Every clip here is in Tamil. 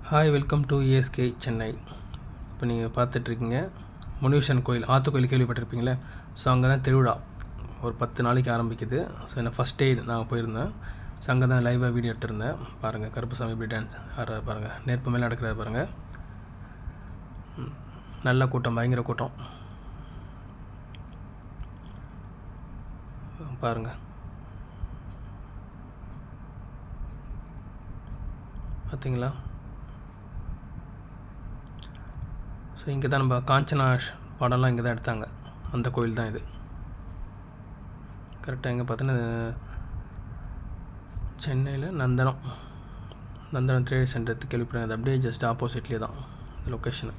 Hi, welcome to ASK Chennai. இப்போ நீங்கள் பார்த்துட்ருக்கீங்க முனீஸ்வரன் கோயில், ஆற்றுக்கோயில் கேள்விப்பட்டிருப்பீங்களே. ஸோ அங்கே தான் திருவிழா ஒரு 10 நாளைக்கு ஆரம்பிக்குது. ஸோ என்ன ஃபஸ்ட் டே நான் போயிருந்தேன். ஸோ அங்கே தான் லைவாக வீடியோ எடுத்திருந்தேன். பாருங்கள் கருப்புசாமி எப்படி டான்ஸ் ஆடுறது பாருங்கள், நெருப்பு மேலே நடக்கிறது பாருங்கள். நல்ல கூட்டம், பயங்கர கூட்டம் பாருங்கள். பார்த்தீங்களா? ஸோ இங்கே தான் நம்ம காஞ்சனா படம்லாம் இங்கே தான் எடுத்தாங்க. அந்த கோயில் தான் இது. கரெக்டாக எங்கே பார்த்தீங்கன்னா சென்னையில் நந்தனம் ட்ரேட் சென்டர் கேள்விப்படுங்க. அது அப்படியே ஜஸ்ட் ஆப்போசிட்லேயே தான் இந்த லொக்கேஷனு.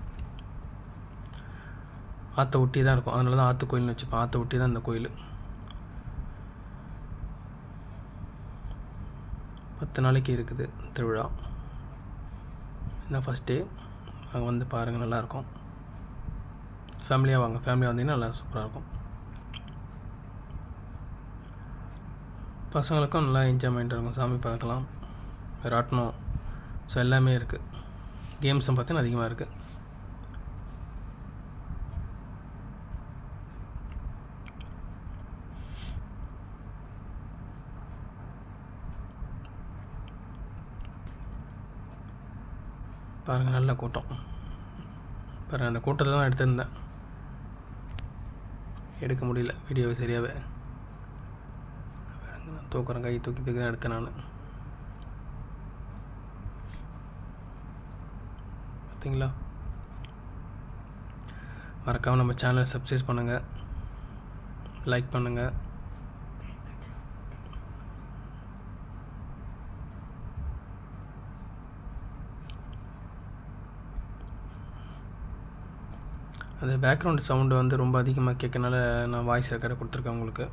ஆற்றை ஒட்டி தான் இருக்கும், அதனால தான் ஆற்று கோயில்னு வச்சுப்பேன். ஆற்றை ஒட்டி தான் இந்த கோயில். 10 நாளைக்கு இருக்குது திருவிழா. இதுதான் ஃபஸ்ட் டே. அங்கே வந்து பாருங்கள், நல்லாயிருக்கும். ஃபேமிலியாக வாங்க, ஃபேமிலியாக வந்தீங்கன்னா நல்லா சூப்பராக இருக்கும். பசங்களுக்கும் நல்லா என்ஜாய்மெண்ட் இருக்கும். சாமி பார்க்கலாம், ராட்டனம், ஸோ எல்லாமே இருக்குது. கேம்ஸும் பார்த்தீங்கன்னா அதிகமாக இருக்குது. பாருங்கள், நல்ல கூட்டம் பாருங்கள். அந்த கூட்டத்தில் தான் எடுத்திருந்தேன், எடுக்க முடியல வீடியோவை சரியாகவே. தூக்குறேன், கை தூக்கி தான் எடுத்தேன் நான். பார்த்தீங்களா? மறக்காமல் நம்ம சேனலை சப்ஸ்கிரைப் பண்ணுங்கள், லைக் பண்ணுங்கள். அந்த பேக்ரவுண்ட் சவுண்டு வந்து ரொம்ப அதிகமாக கேட்கறனால நான் வாய்ஸ் ரெக்கார்டை கொடுத்துருக்கேன் உங்களுக்கு.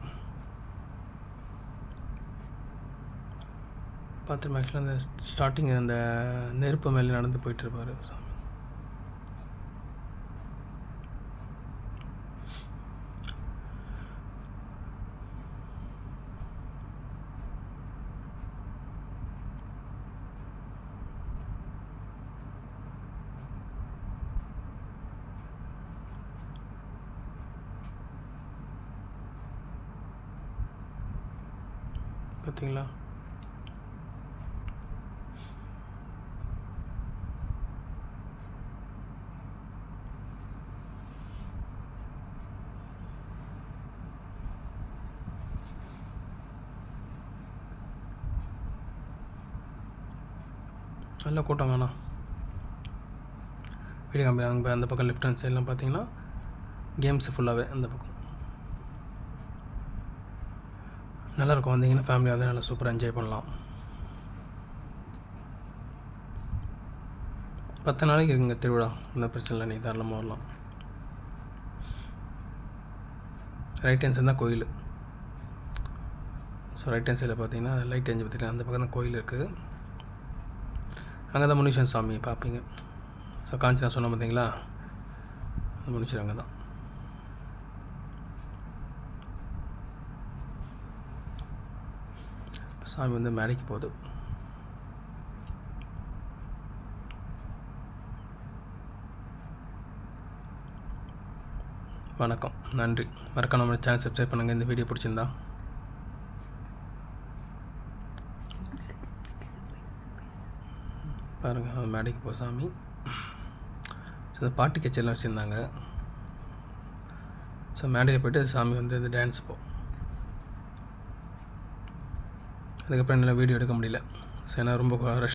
பார்த்துருப்பேன். ஆக்சுவலாக அந்த ஸ்டார்டிங் அந்த நெருப்பு மேலே நடந்து போயிட்டுருப்பார். பார்த்தீங்களா? நல்ல கூட்டம் வேணாம். வீடியோ காம்பி அங்கே அந்த பக்கம் லெஃப்ட் ஹேண்ட் சைட்லாம் பார்த்தீங்கன்னா கேம்ஸ் ஃபுல்லாகவே அந்த பக்கம் நல்லாயிருக்கும். வந்தீங்கன்னா ஃபேமிலியாக வந்து நல்லா சூப்பராக என்ஜாய் பண்ணலாம். 10 நாளைக்கு இருக்குங்க திருவிழா, ஒன்றும் பிரச்சனை இல்லை. நீங்கள் தாராளமாக வரலாம். ரைட் ஹேண்ட் சைடு தான் கோயில். ஸோ ரைட் ஹேண்ட் சைடில் பார்த்தீங்கன்னா லைட் எரிஞ்சு பார்த்திங்கன்னா அந்த பக்கம் தான் கோயில் இருக்குது. அங்கே தான் முனீஸ்வரன் சாமி பார்ப்பீங்க. ஸோ காஞ்சி நான் சொன்னேன் பார்த்தீங்களா, முனீஸ்வரன் அங்கே தான். சாமி வந்து மேடைக்கு போகுது. வணக்கம், நன்றி. மறக்காம நம்ம சேனல் சப்ஸ்கிரைப் பண்ணுங்கள். இந்த வீடியோ பிடிச்சிருந்தா பாருங்கள், மேடைக்கு போ சாமி. ஸோ இந்த பாட்டு கச்சேரிலாம் வச்சுருந்தாங்க. ஸோ மேடையில் போய்ட்டு சாமி வந்து இந்த டான்ஸ் அதுக்கப்புறம் என்னால் வீடியோ எடுக்க முடியல. ஸோ ஏன்னா ரொம்ப ரஷ்